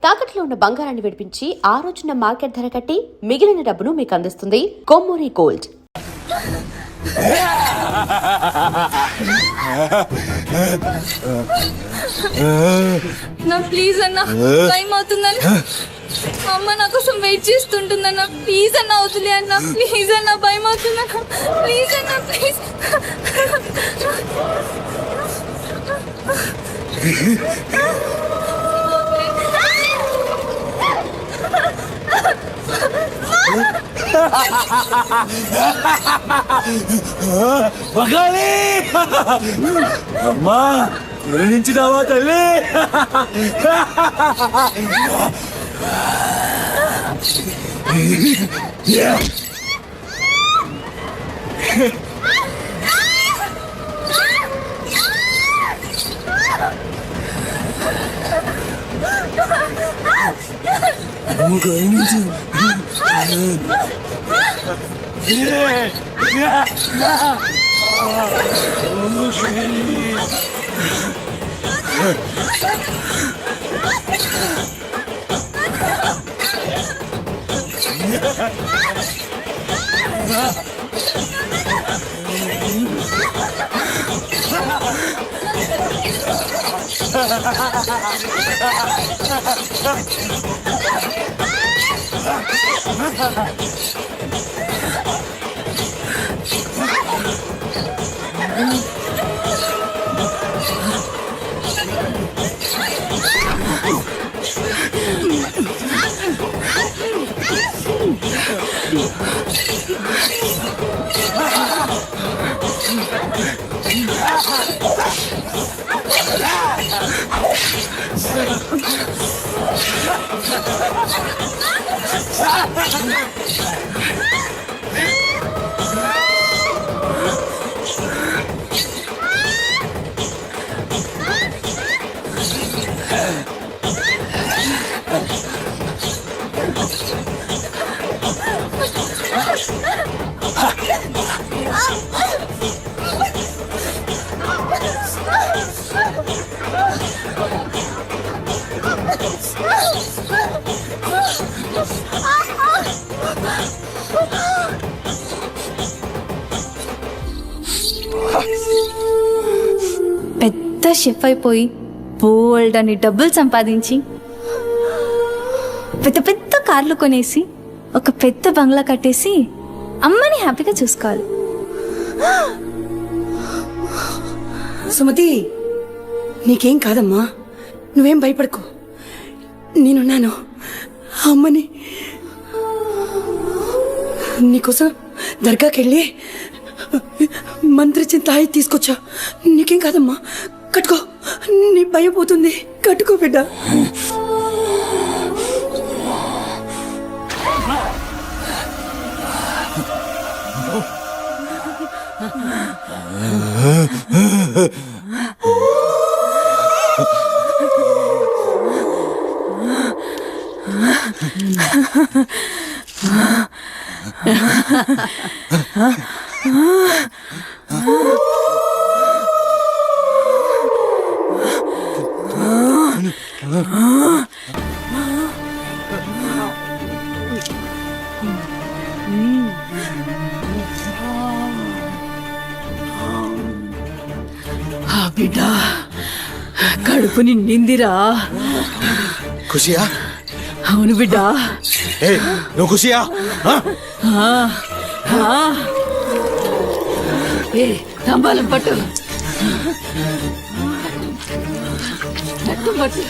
తాకట్లో ఉన్న బంగారాన్ని విడిపించి ఆ రోజున మార్కెట్ ధర కట్టి మిగిలిన డబ్బును మీకు అందిస్తుంది కొమ్మూరి గోల్డ్. నా ప్లీజ్ అన్న, టైం అవుతుందన్న. అమ్మ నా కోసం వెయిట్ చేస్తుంటుందన్న. ప్లీజ్ అన్న, వదిలే అన్న. ప్లీజ్ అన్న, భయం అవుతుందన్న. ప్లీజ్ అన్న, ప్లీజ్. మగాలి అమ్మా గురించినావా తల్లి? పెద్ద షెఫ్ అయిపోయి బోల్డ్ అని డబ్బులు సంపాదించి పెద్ద పెద్ద కార్లు కొనేసి ఒక పెద్ద బంగ్లా కట్టేసి అమ్మని హ్యాపీగా చూసుకోవాలి. సుమతి, నీకేం కాదమ్మా, నువ్వేం భయపడకు, నేనున్నాను. అమ్మని నీకోసం దర్గాకెళ్ళి మంత్రిచ్చిన తాయి తీసుకొచ్చా. నీకేం కాదమ్మా, కట్టుకో, నీ భయం పోతుంది. కట్టుకో బిడ్డ. బిడ్డ కడుపు నిండిందిరా. ఖుషియా? అవును బిడ్డ. నువ్వు ఖుషియా? తంబాలం పట్టు, పట్టు.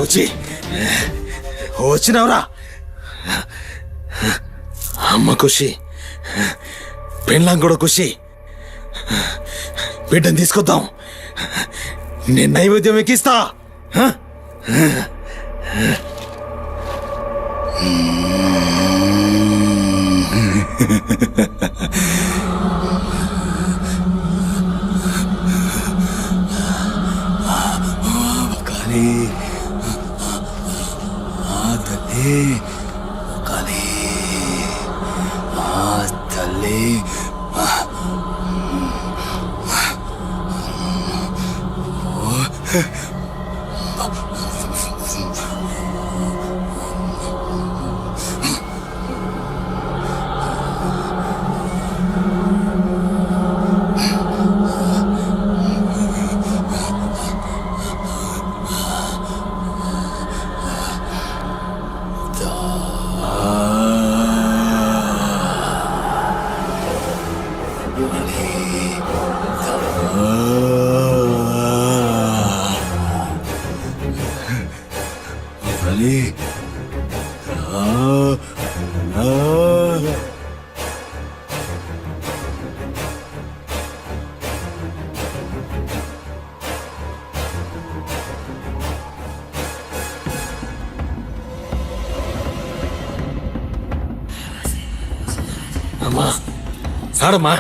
వచ్చి వచ్చినవరా అమ్మ ఖుషి, పెళ్ళాం కూడా ఖుషి. బిడ్డను తీసుకొద్దాం, నేను నైవేద్యం ఎక్కిస్తా. కాళీ తల్లి, కాళీ తల్లి. అమ్మా ఆడమ్మా,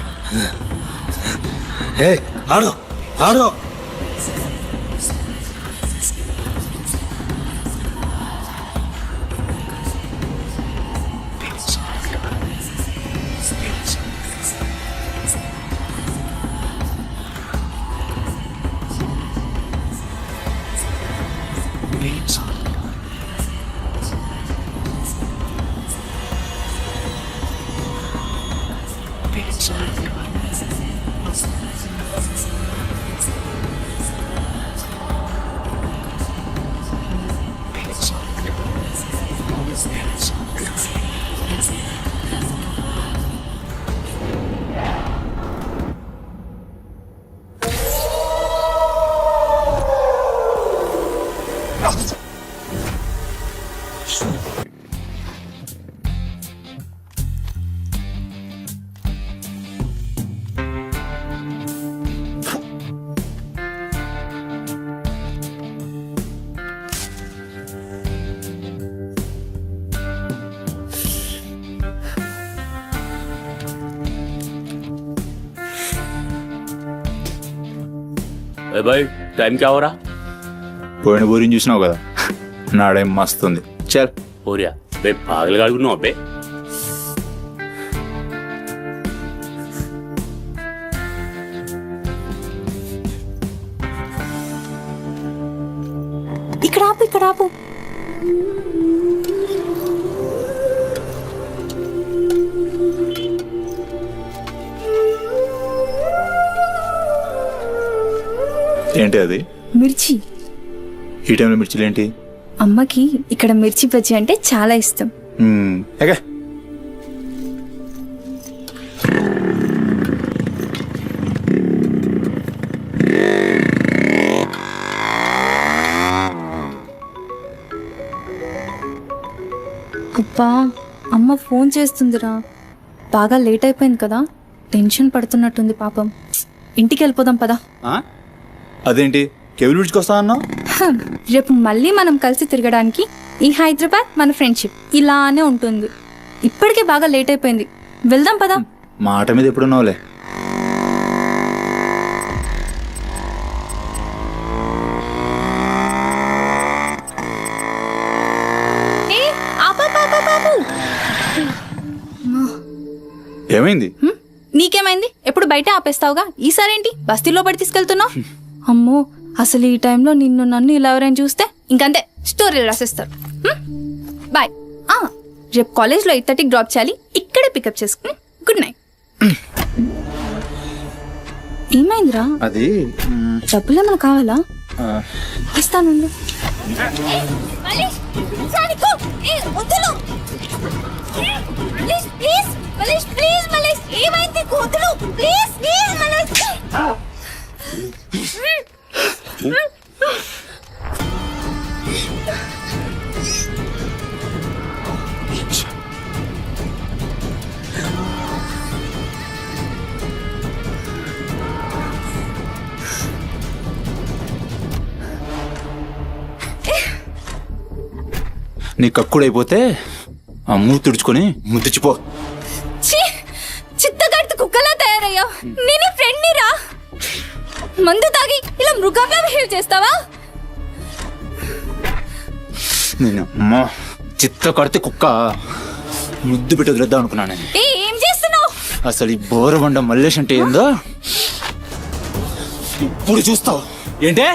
ఏ ఆడు ఆడు. भाई टाइम क्या हो रहा? పోయిన బోరిని చూసినావు కదా, నాడేం మస్తుంది. చల్ हो रहा बे पागल गाड़ी नो बे. ఇక్కడ ఆపు, ఇక్కడ ఆపు. ఏంటి అది? మిర్చి. ఈ టైంలో మిర్చిలు ఏంటి? అమ్మకి ఇక్కడ మిర్చి బజ్జీ అంటే చాలా ఇష్టం. ఎగా అబ్బా, అమ్మ ఫోన్ చేస్తుందిరా. బాగా లేట్ అయిపోయింది కదా, టెన్షన్ పడుతున్నట్టుంది పాపం. ఇంటికి వెళ్ళిపోదాం పదా. అదేంటి కేబుల్ బ్రిడ్జ్కి వస్తా అన్నావు? రేపు మళ్ళీ మనం కలిసి తిరగడానికి ఈ హైదరాబాద్ మన ఫ్రెండ్షిప్ ఇలానే ఉంటుంది. ఇప్పటికే బాగా లేట్ అయిపోయింది, వెళ్దాం పదా. మాట మీద ఎప్పుడున్నావులే. ఏమైంది? నీకేమైంది? ఎప్పుడు బయట ఆపేస్తావుగా, ఈసారేంటి బస్తీలో పడి తీసుకెళ్తున్నావు? అమ్మో, అసలు ఈ టైంలో నిన్ను నన్ను ఇలా ఎవరైనా చూస్తే ఇంకంతే, స్టోరీలు రాసేస్తారు. బాయ్. రేపు కాలేజ్లో 8:30కి డ్రాప్ చేయాలి, ఇక్కడే పికప్ చేసుకుని. Good night. ఏమైందిరా? అది డబ్బులు ఏమైనా కావాలా? ఇస్తాను. నీ కక్కుడైపోతే ఆ మూతి తుడుచుకొని ముద్దుచిపో. ఛీ! చిత్తగడితే కుక్కలా తయారయ్యా. నేను ఫ్రెండ్ని రా. మందు తాగి ఇలా మృగంలా బిహేవ్ చేస్తావా? నేను అమ్మా చిత్త కడితే కుక్క ముద్దు పెట్టి వదిలేద్దాం అనుకున్నాను నేను. ఏం చేస్తున్నావు? అసలు ఈ బోరబండ మల్లేష్ అంటే ఏందో ఇప్పుడు చూస్తావు. ఏంటే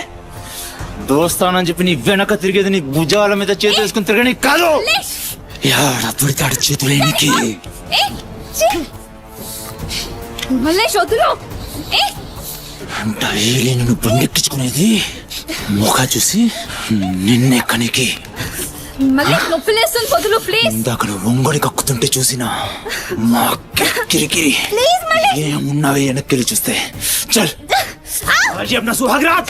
దోస్తానని చెప్పి నీ వెనక తిరిగేది నీ భుజాల మీద చేతులు వేసుకుని తిరగని కాదు. పడితాడు చేతులు ఎనికి మల్లేష్ వదులు. డైలీ నిన్ను బండెక్కించుకునేది ముఖ చూసి నిన్నెక్కనికి. మల్లేష్ నొప్పి లేస్తుంది, వదులు ప్లీజ్. ఇందాక ఒంగడి కక్కుతుంటే చూసిన మా కిరికిరి ఏమున్నావే వెనక్కి చూస్తే చల్ अपना सुहागरात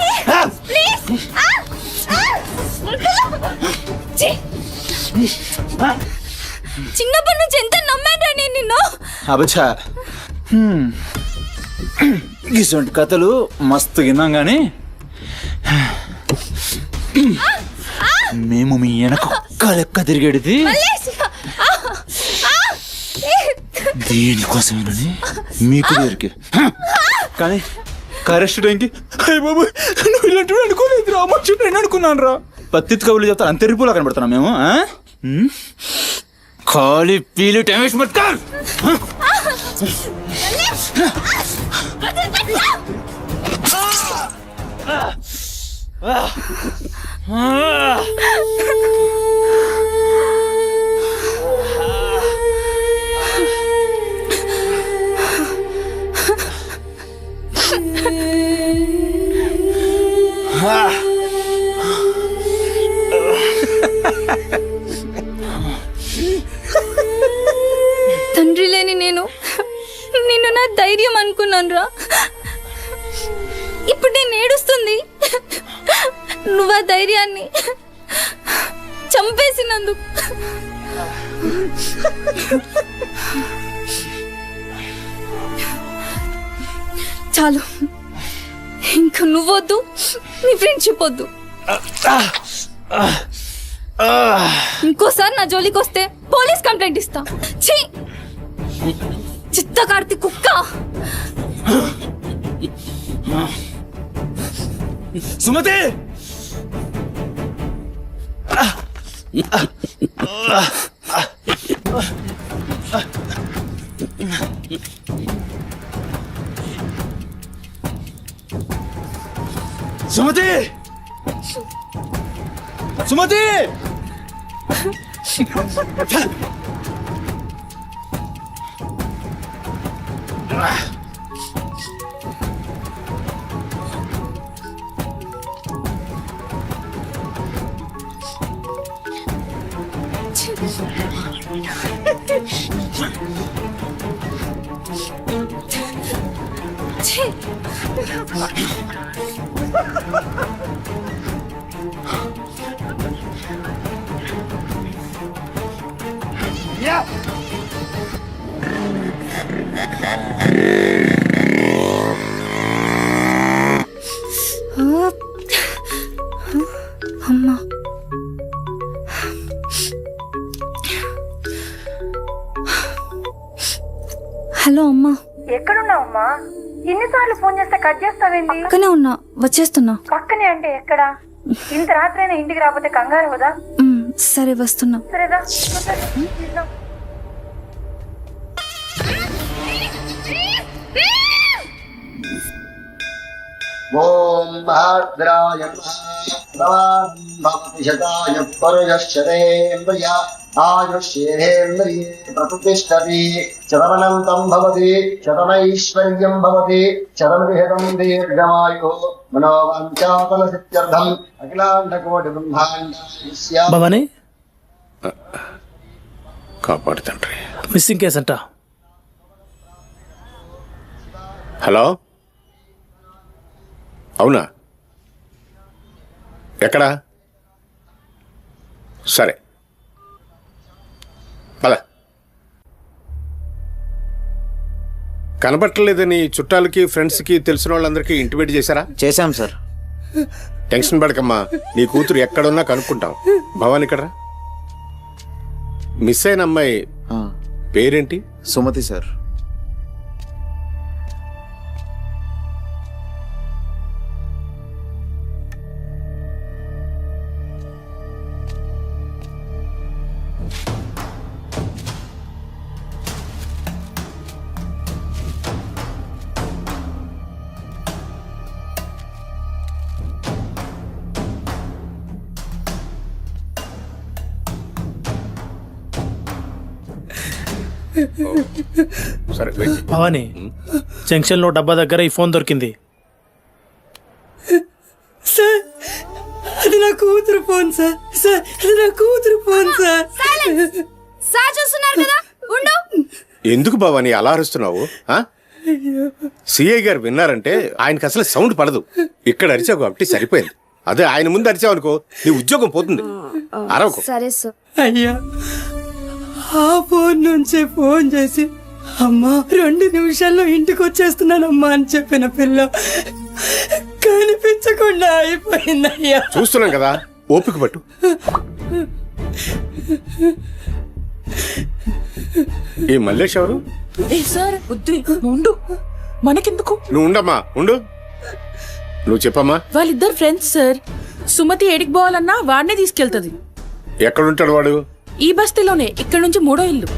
చిన్నప్పటి నుంచి ఎంత నమ్మాను నేను నిన్ను. అబచ్చా ఇటువంటి కథలు మస్తు విన్నాం కానీ మేము మీ వెనక ఒక్క లెక్క తిరిగేది దేనికోసమేనని మీకు దొరికి. కానీ కరెస్ట్ టైంకి అయ్య బాబు నువ్వు ఇలాంటి అనుకోలేదు రా, నేను అనుకున్నాను రా. పత్తిత్ కబుర్లు చెప్తాను అంత రిపోలా కనబడుతున్నాం మేము. ఖాళీ పీలి టైం వేస్ట్ మత్ కర్. తండ్రి లేని నేను నిన్ను నా ధైర్యం అనుకున్నాను రా. ఇప్పుడు నేను ఏడుస్తుంది నువ్వు ఆ ధైర్యాన్ని చంపేసినందుకు. చాలు, ఇంకా నువ్వొద్దు, నీ ఫ్రెండ్షిప్ వద్దు. ఇంకోసారి నా జోలికి వస్తే పోలీస్ కంప్లైంట్ ఇస్తా. ఛీ, చిత్తకార్తి కుక్క. సుమతి సుమతి సుమతి ఛీ. అమ్మా, హలో అమ్మా. ఎక్కడున్నావమ్మా? ఇన్నిసార్లు ఫోన్ చేస్తే కట్ చేస్తావేంటి? పక్కనే ఉన్నా, వచ్చేస్తున్నా. పక్కనే అంటే ఎక్కడ? ఇంత రాత్రైనా ఇంటికి రాకపోతే కంగారు కదా? సరే వస్తున్నా. సరేదా? ఓం భద్రాయ భవతి శతాయ పరుయశ్చరేంద్రియ ఆయుష్యేంద్రియే ప్రతిష్టతి శతమనంతం భవతి శతమైశ్వర్యం భవతి శతమృహతం దీర్ఘమాయు మనోవాంఛాఫల సిద్ధ్యర్థం అఖిలాండకోటి బ్రహ్మాండ భవానీ కాపాడు తండ్రి. మిస్సింగ్ కేసు అంట. హలో, అవునా? ఎక్కడా? సరే పద. కనబట్టలేదని చుట్టాలకి ఫ్రెండ్స్కి తెలిసిన వాళ్ళందరికీ ఇంటిమేట్ చేశారా? చేశాం సార్. టెన్షన్ పడకమ్మా, నీ కూతురు ఎక్కడున్నా కనుక్కుంటాం. భవాని ఇక్కడ మిస్ అయిన అమ్మాయి పేరేంటి? సుమతి సార్. సరే వెయిట్. భవానీ, జంక్షన్ లో డబ్బా దగ్గర ఈ ఫోన్ దొరికింది. సార్ అది నా కూతురు ఫోన్ సార్. సార్ అది నా కూతురు ఫోన్ సార్. సార్ చూస్తున్నారు కదా, ఉండు. ఎందుకు భవాని అలా అరుస్తున్నావు? సిఐ గారు విన్నారంటే ఆయనకి అసలు సౌండ్ పడదు. ఇక్కడ అరిచావు కాబట్టి సరిపోయింది. అదే ఆయన ముందు అరిచావు అనుకో నీ ఉద్యోగం పోతుంది. అరవకు. సరే సార్. అయ్యా, ఆ ఫోన్ నుంచే ఫోన్ చేసి అమ్మా 2 నిమిషాల్లో ఇంటికి వచ్చేస్తున్నానమ్మా అని చెప్పిన పిల్ల కనిపించకుండా అయిపోయిందయ్యా. చూస్తున్నాం కదా, ఓపిక పట్టు. ఈ మల్లేష్ ఎవరు? సార్ ఉండు, మనకెందుకు? నువ్వు ఉండమ్మా, ఉండు. నువ్వు చెప్పమ్మా. వాళ్ళిద్దరు ఫ్రెండ్స్ సార్. సుమతి ఏడికి పోవాలన్నా వాడినే తీసుకెళ్తది. ఎక్కడుంటాడు వాడు? ఈ బస్తీలోనే, ఇక్కడ నుంచి 3వ ఇల్లు.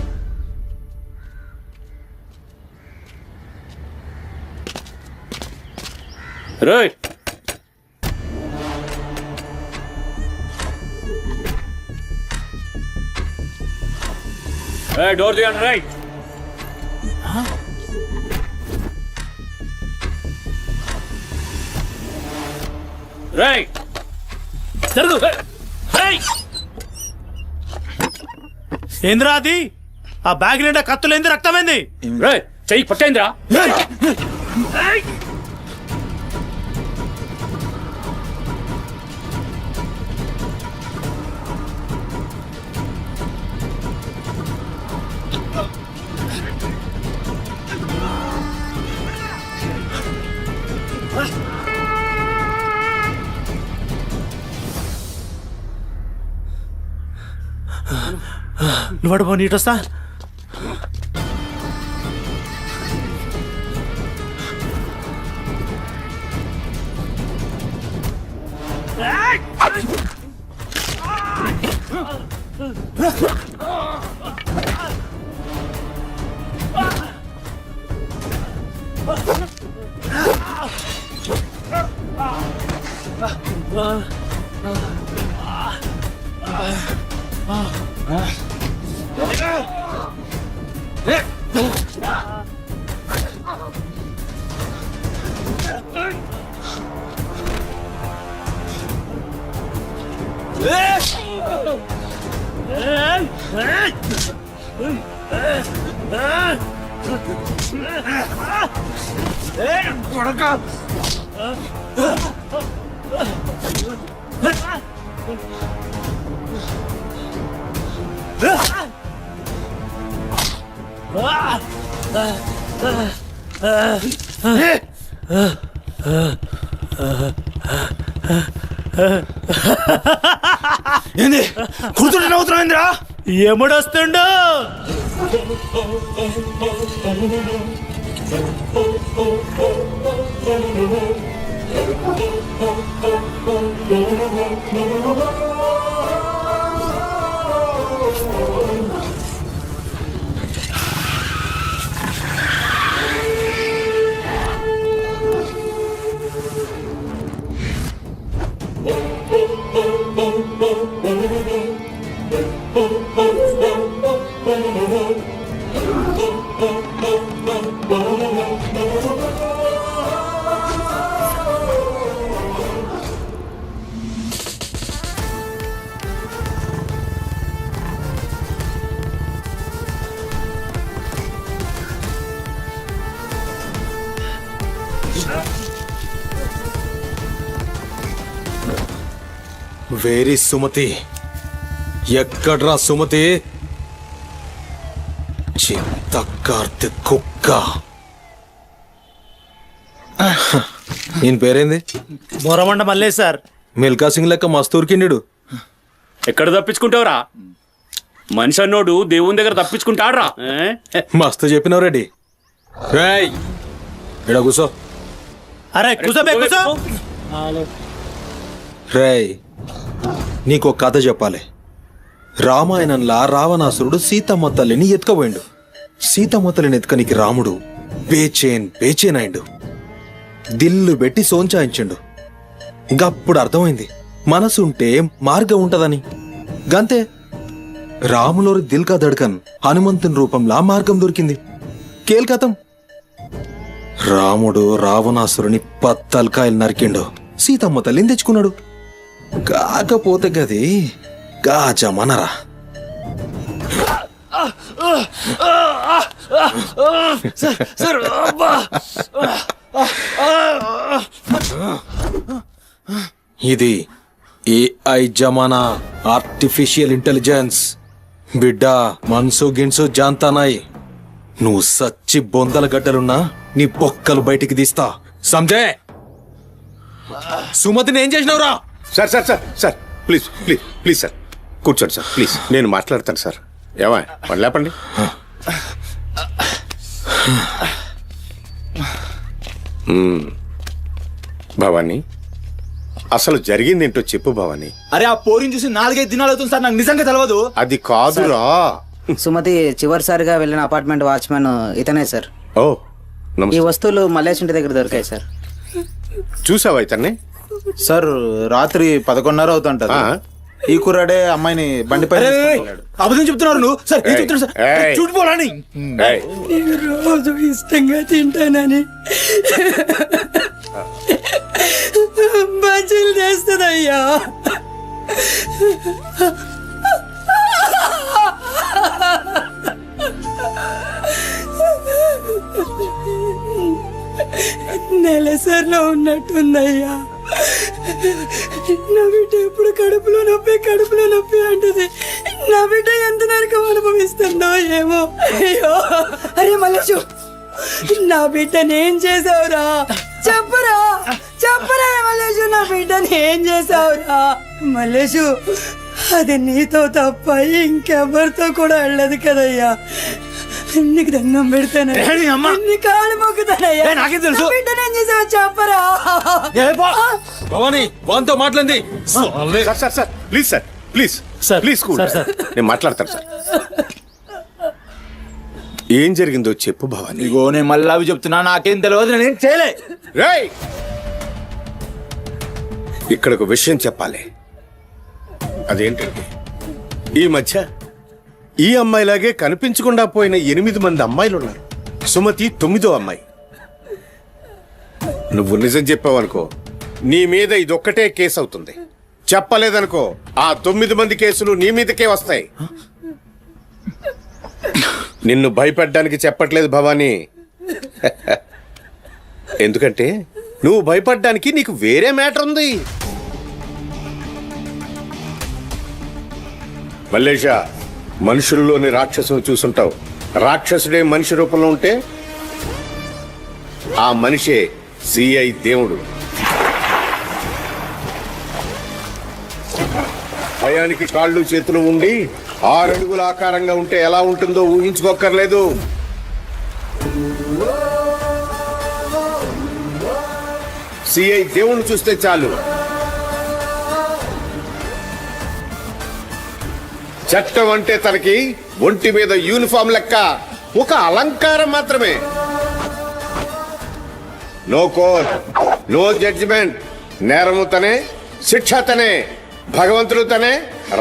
డోర్ తీయండి. రైట్. రైట్. జరుగు. ఏంద్రా అది? ఆ బ్యాగ్ నిండా కత్తులేంది, రక్తమైంది? చెయ్యి పట్టేంద్రా. నువ్వు నీటొస్తా. ఏంది కూర్చుంటే నవ్వుతున్నాయిందిరా? ఎముడొస్తుండు? వేరీ సుమతి? ఎక్కడ్రా సుమతి? చింత కార్తె కుక్క. ఈయన పేరేంది? బొరమండ మల్లేష్ సార్. మిల్కా సింగ్ లెక్క మస్తూరికిండు. ఎక్కడ తప్పించుకుంటావురా? మనిషి అన్నోడు దేవుని దగ్గర తప్పించుకుంటాడ్రా. మస్తు చెప్పినావు రెడ్డి. రేయ్ ఇక్కడ కూసో. అరే కూసోబే కూసో. రేయ్ నీకు ఒక కథ చెప్పాలి. రామాయణంలా రావణాసురుడు సీతమ్మ తల్లిని ఎత్తుకపోయిండు. సీతమ్మ తల్లిని ఎత్తుకనికి రాముడు బేచేన్ అయిండు. దిల్లు పెట్టి సోంచాయించిండు. గప్పుడు అర్థమైంది మనసుంటే మార్గం ఉంటదని. గంతే రాములోరి దిల్ కా దడ్కన్ హనుమంతుని రూపంలా మార్గం దొరికింది. కేల్కతం రాముడు రావణాసురుని పత్తల్కాయలు నరికిండు. సీతమ్మ తల్లిని తెచ్చుకున్నాడు. కాకపోతే గది గాజమనరా. ఇది ఏఐ జమానా, ఆర్టిఫిషియల్ ఇంటెలిజెన్స్. బిడ్డ మనసు గిన్సు జాంతానాయి. నువ్వు సచ్చి బొందల గడ్డలున్నా నీ పొక్కలు బయటికి తీస్తా. సంజయ్ సుమతిని ఏం చేసినావురా? Sir sir sir sir please please please sir కూర్చోండి సార్ ప్లీజ్. నేను మాట్లాడతాను సార్. ఏమా పని లేపండి. భవానీ అసలు జరిగింది ఏంటో చెప్పు భవానీ. అరే ఆ పోరిని చూసి 4-5 దినాలు అవుతుంది సార్, నాకు నిజంగా తెలియదు. అది కాదురా. సుమతి చివరిసారిగా వెళ్ళిన అపార్ట్మెంట్ వాచ్మెన్ ఇతనే సార్. ఓ ఈ నమస్తే. వస్తువులు మల్లేష్ ఇంటి దగ్గర దొరికాయి సార్. చూసావా ఇతన్ని? సార్ రాత్రి 11:30 అవుతుంటది. ఆ. ఈ కుర్రాడే అమ్మాయిని బండిపై అబద్ధం చెప్తున్నారు నువ్వు. సార్ ఏం చెప్తున్నారు సార్? ఏయ్. చూడిపోరాని ఏయ్, నీకు రోజు ఇష్టంగా తింటానని బజ్జీలు చేస్తుందయ్యా. నెలసరిలో ఉన్నట్టుందయ్యా. నా బిడ్డ ఎప్పుడు కడుపులో నొప్పి అంటది. నా బిడ్డ ఎంత నరకం అనుభవిస్తుందో ఏమో. అయ్యో అరే మల్లేషు, నా బిడ్డ నేను చేసావురా? చెప్పరా మల్లేషు, నా బిడ్డ నేను చేసావురా? మల్లేషు అది నీతో తప్ప ఇంకెవరితో కూడా వెళ్ళదు కదయ్యా. నీకు దండం పెడతాను, నీ కాళ్ళు మొక్కుతానయ్యా. నాకేం తెలుసు? బిడ్డ నేను చేసావు చెప్పరా? భవానీ వాంతో మాట్లాడింది. Sir sir sir please sir please sir, please cool. Sir, sir. నేను మాట్లాడతాను సార్. ఏం జరిగిందో చెప్పు భవానీ. ఇగో నేను మళ్ళీ అవి చెప్తున్నా, నాకేం తెలియదు, నేనేం చేయలే. రేయ్ ఇక్కడ ఒక విషయం చెప్పాలి. అదేంటంటే ఈ మధ్య ఈ అమ్మాయిలాగే కనిపించకుండా పోయిన 8 మంది అమ్మాయిలు ఉన్నారు. సుమతి 9వ అమ్మాయి. నువ్వు నిజం చెప్పావనుకో నీ మీద ఇదొక్కటే కేసు అవుతుంది. చెప్పలేదనుకో ఆ 9 మంది కేసులు నీ మీదకే వస్తాయి. నిన్ను భయపడ్డానికి చెప్పట్లేదు భవానీ. ఎందుకంటే నువ్వు భయపడ్డానికి నీకు వేరే మ్యాటర్ ఉంది. మల్లేషా, మనుషుల్లోని రాక్షసుని చూసుంటావు. రాక్షసుడే మనిషి రూపంలో ఉంటే ఆ మనిషే సిఐ దేవుడు. భయానికి కాళ్ళు చేతులు ఉండి 6 అడుగుల ఆకారంగా ఉంటే ఎలా ఉంటుందో ఊహించుకోక్కర్లేదు. సిఐ దేవుణ్ణి చూస్తే చాలు చట్టం అంటే తనకి ఒంటి మీద యూనిఫామ్ లెక్క ఒక అలంకారం మాత్రమే. No court, no judgment. నేరము తనే, శిక్ష తనే, భగవంతుడు తనే,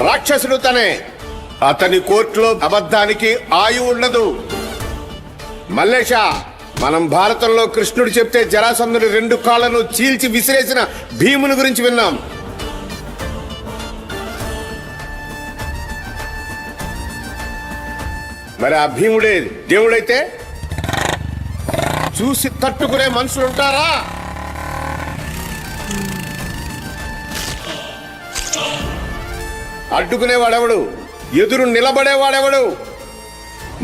రాక్షసుడు తనే. అతని కోర్టులో అబద్ధానికి ఆయువు ఉండదు. మల్లేష, మనం భారతంలో కృష్ణుడు చెప్తే జరాసంధుడి 2 కాళ్లను చీల్చి విసిరేసిన భీముని గురించి విన్నాం. మరి ఆ భీముడే దేవుడైతే చూసి తట్టుకునే మనుషులు ఉంటారా? అడ్డుకునేవాడెవడు? ఎదురు నిలబడేవాడెవడు?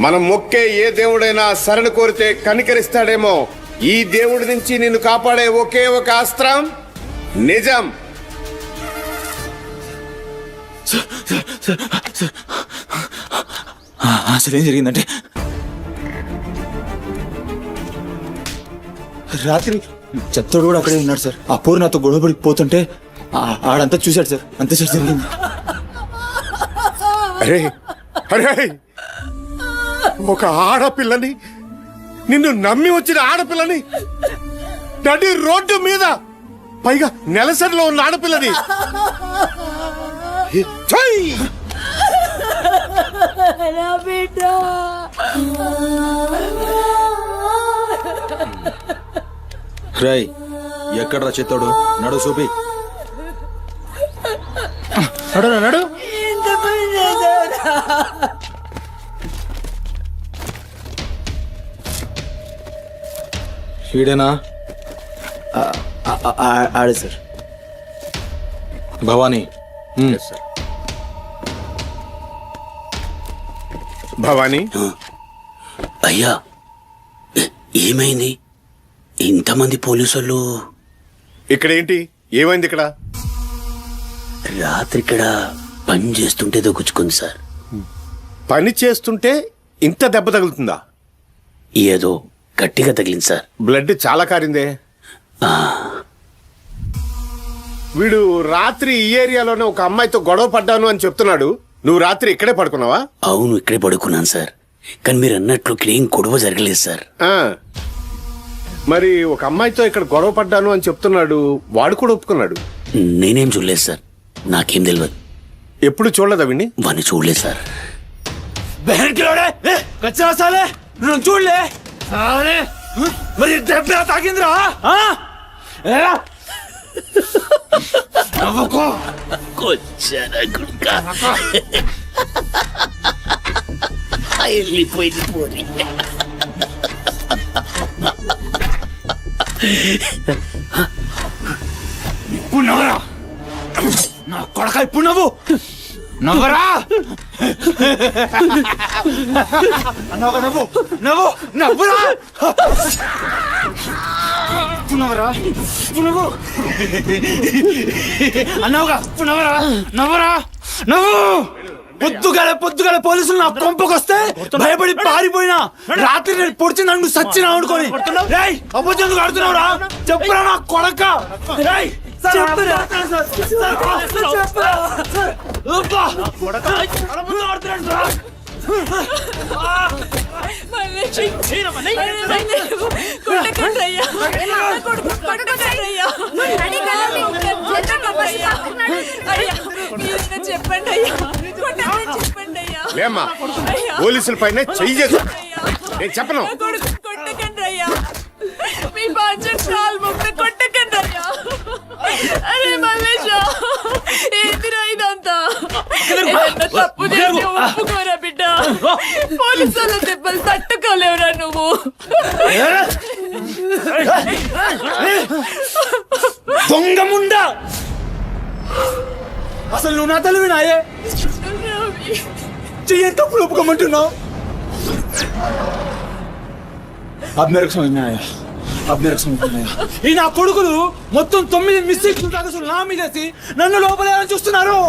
మనం మొక్కే ఏ దేవుడైనా శరణు కోరితే కనికరిస్తాడేమో. ఈ దేవుడి నుంచి నిన్ను కాపాడే ఒకే ఒక అస్త్రం నిజం. అసలు ఏం జరిగిందంటే రాత్రి చెత్తోడు కూడా అక్కడే ఉన్నాడు సార్. ఆ పోరు నాతో గొడవపడి పోతుంటే ఆడంతా చూశాడు సార్. అంతే సార్ జరిగింది. అరే అరే, ఒక ఆడపిల్లని, నిన్ను నమ్మి వచ్చిన ఆడపిల్లని నడి రోడ్డు మీద, పైగా నెలసరిలో ఉన్న ఆడపిల్లని ఛై! రాయ్ ఎక్కడ్రా చెత్తోడు? నడు చూపి. నడు నడు. ఈడేనా? ఆడే సార్. భవానీ. సార్ భవానీ, అయ్యా ఏమైంది? ఇంతమంది పోలీసులు ఇక్కడ ఏంటి? ఏమైంది ఇక్కడ? రాత్రి ఇక్కడ పని చేస్తుంటే దొక్కుచుకుంది సార్. పని చేస్తుంటే ఇంత దెబ్బ తగులుతుందా? ఏదో గట్టిగా తగిలింది సార్. బ్లడ్ చాలా కారిందే. వీడు రాత్రి ఈ ఏరియాలోనే ఒక అమ్మాయితో గొడవ పడ్డాను అని చెప్తున్నాడు. నువ్వు రాత్రి ఇక్కడే పడుకున్నావా? అవును, ఇక్కడే పడుకున్నాను సార్. కానీ మీరు అన్నట్లు ఇక్కడ ఏం గొడవ జరగలేదు సార్. మరి ఒక అమ్మాయితో ఇక్కడ గొడవ పడ్డాను అని చెప్తున్నాడు, వాడు కూడా ఒప్పుకున్నాడు. నేనేం చూడలేదు సార్, నాకేం తెలియదు. ఎప్పుడు చూడలేదా విని? వాడిని చూడలేదు సార్. చూడలే మరి దెబ్బ తాకిందిరా? వెళ్ళిపోయింది పోనీ. ఇప్పుడు నవ్వరా నా కొడక, ఇప్పుడు నవ్వు. నవ్వరా నవ్వు నవ్వు నవ్వు నవ్వురా. ఇప్పుడు నవ్వరా, ఇప్పుడు నవ్వు అన్నావుగా, ఇప్పుడు నవ్వరా, నవ్వరా, నవ్వు. పొద్దుగాల పోలీసులు నా కొంపకొస్తే భయపడి పారిపోయినా, రాత్రి నేను పొడిచి నన్ను సచ్చినా అనుకోని అబద్ధం ఆడుతున్నావురా. చెప్పురా నా కొడక. చెప్పండి అయ్యా, లేమ్మా, పోలీసుల పైన చెయ్యి చేస్తా. నేను చెప్పను. కొట్టకండి అయ్యా, మీ బాధ్యత కొట్టకండి అయ్యా. అరే మల్లేష, ఏంటిరా ఇదంతా? తప్పు చేసి ఒప్పుకోరా బిడ్డ. పోలీసుల దెబ్బలు తట్టుకోలేవురా నువ్వు. దొంగ ముండా, అసలు నువ్వు నా తల్లి నాయే చెయ్యి తప్పులు ఒప్పుకోమంటున్నావు. ఈ నా కొడుకులు మొత్తం 9 మిస్టేక్స్ అసలు నా మీదేసి నన్ను లోపలేదని చూస్తున్నారు.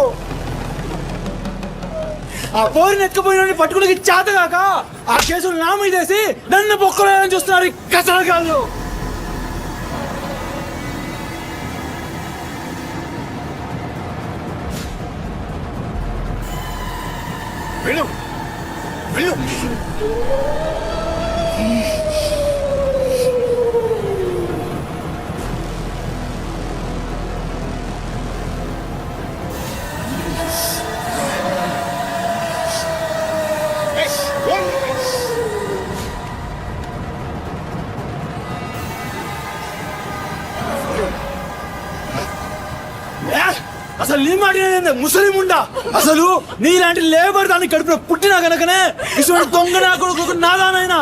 ఆ పోరిని ఎత్తుకుపోయిన పట్టుకుని చేతగాక ఆ కేసులు నా మీదేసి నన్ను పొక్కలేదని చూస్తున్నారు ఈ కసరగాళ్ళు. వెళ్ళు వెళ్ళు. అసలు నీ మాట ముసలిం ఉండా? అసలు నీలాంటి లేబర్ దాన్ని కడుపులో పుట్టినా గనకనే ఇటువంటి దొంగ నా కొడుకు నాదానైనా.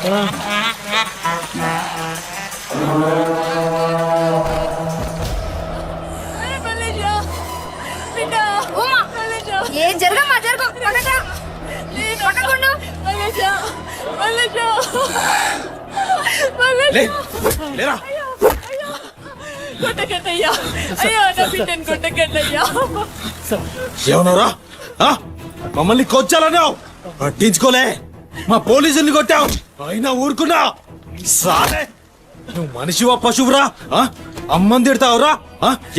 ఏ జరగమ్మా జరగ లేరా కొట్టకట్టయ్యా అయ్యో నా బిడ్డను కొట్టకట్టయ్యా ఏమన్నారా మమ్మల్ని కొచ్చాలన్నావు పట్టించుకోలే మా పోలీసుల్ని కొట్టావు అయినా ఊరుకున్నా సాలే నువ్వు మనిషివా పశువురా అమ్మని తిడతావురా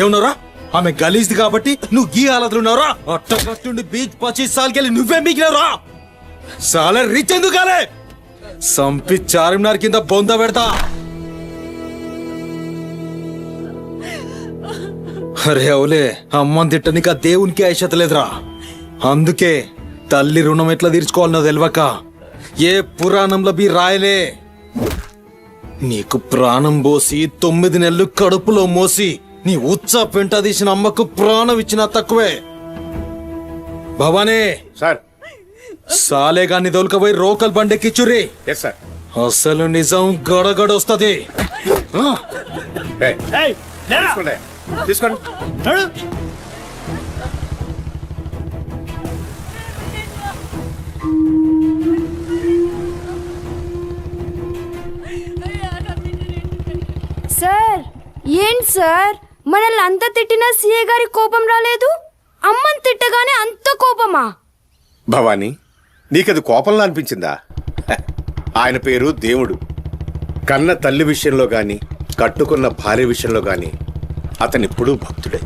ఏమన్నారా ఆమె గలీజ్ది కాబట్టి నువ్వు గీ హాలతులు ఉన్నావురా అట్టగట్టుండి బీచ్ 25 సార్కెళ్ళి నువ్వే మిగిలినవురా సాలే రిచ్ ఎందుకు కాలే సంపి చార్మినార్ కింద బొంద పెడతా అరే అవులే అమ్మని తిట్టనిక దేవునికి ఐషత లేదురా అందుకే తల్లి రుణం ఎట్లా తీర్చుకోవాలనో తెలియక ఏ పురాణంలో బి రాయలే నీకు ప్రాణం పోసి 9 నెలలు కడుపులో మోసి నీ ఉచ్చ పెంట తీసిన అమ్మకు ప్రాణం ఇచ్చినా తక్కువే భవానీ సార్ సాలేగాన్ని దొలకపోయి రోకల్ బండెక్కిచ్చురి ఎస్ సార్ అసలు నిజం గడగడొస్తది తీసుకోండి సార్ ఏంటి సార్ మనల్ని అంత తిట్టినా సీఏ గారి కోపం రాలేదు అమ్మని తిట్టగానే అంత కోపమా భవానీ నీకది కోపంలా అనిపించిందా ఆయన పేరు దేవుడు కన్న తల్లి విషయంలో గాని కట్టుకున్న భార్య విషయంలో గాని అతనిప్పుడూ భక్తుడే